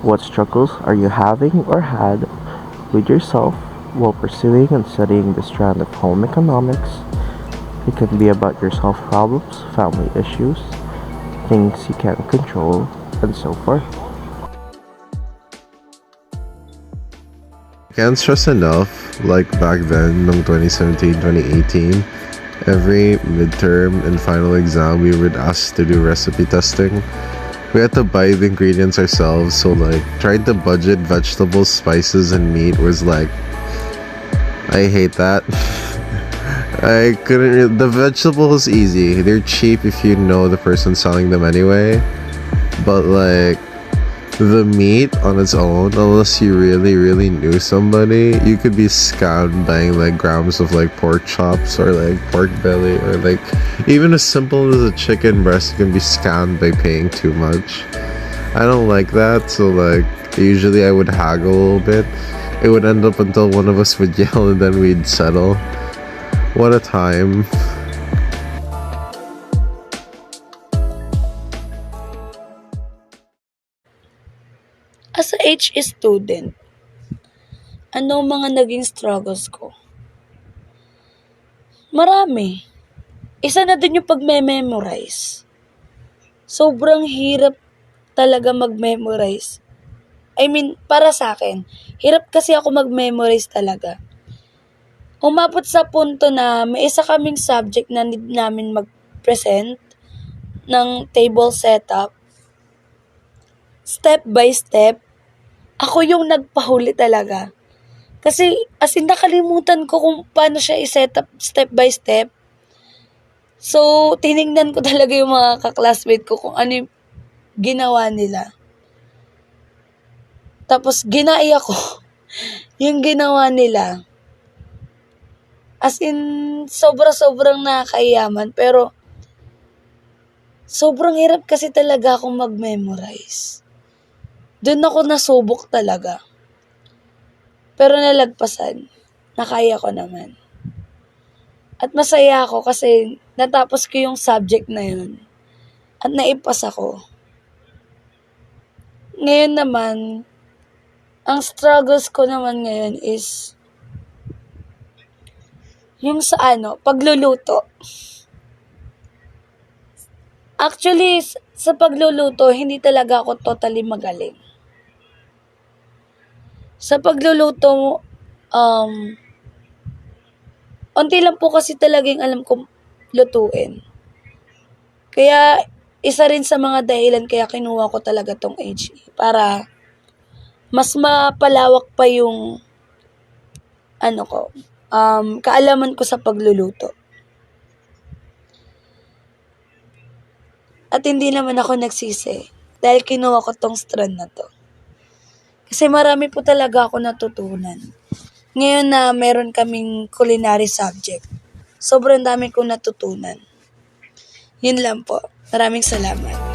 What struggles are you having or had with yourself while pursuing and studying the strand of home economics? It can be about your health problems, family issues, things you can't control, and so forth. Can't stress enough, like back then, nung 2017, 2018, every midterm and final exam, we would ask to do recipe testing. We had to buy the ingredients ourselves, so like, trying to budget vegetables, spices, and meat was like, I hate that. I couldn't. The vegetables easy. They're cheap if you know the person selling them anyway. But like the meat on its own, unless you really knew somebody, you could be scammed buying like grams of like pork chops or like pork belly or like even as simple as a chicken breast can be scammed by paying too much. I don't like that, so like usually I would haggle a little bit. It would end up until one of us would yell and then we'd settle. What a time. As a HE student, ano ang mga naging struggles ko? Marami. Isa na din yung pagme-memorize. Sobrang hirap talaga mag-memorize. I mean, para sa akin, hirap kasi ako mag-memorize talaga. Umabot sa punto na may isa kaming subject na need namin mag-present ng table setup. Step by step, ako yung nagpahuli talaga. Kasi as in nakalimutan ko kung paano siya i-set up step by step. So, tiningnan ko talaga yung mga kaklasmate ko kung ano yung ginawa nila. Tapos, ginaya ko yung ginawa nila. As in, sobrang nakakayaman. Pero, sobrang hirap kasi talaga akong mag-memorize. Doon ako nasubok talaga. Pero nalagpasan. Nakaya ko naman. At masaya ako kasi natapos ko yung subject na yun. At naipas ako. Ngayon naman, ang struggles ko naman ngayon is yung sa pagluluto. Actually, sa pagluluto, hindi talaga ako totally magaling. Sa pagluluto, onti lang po kasi talagang alam kong lutuin. Kaya, isa rin sa mga dahilan kaya kinuha ko talaga tong HE. Para, mas mapalawak pa yung, kaalaman ko sa pagluluto. At hindi naman ako nagsisi dahil kinuha ko tong strand na to. Kasi marami po talaga ako natutunan. Ngayon na meron kaming culinary subject, sobrang dami kong natutunan. Yun lang po. Maraming salamat.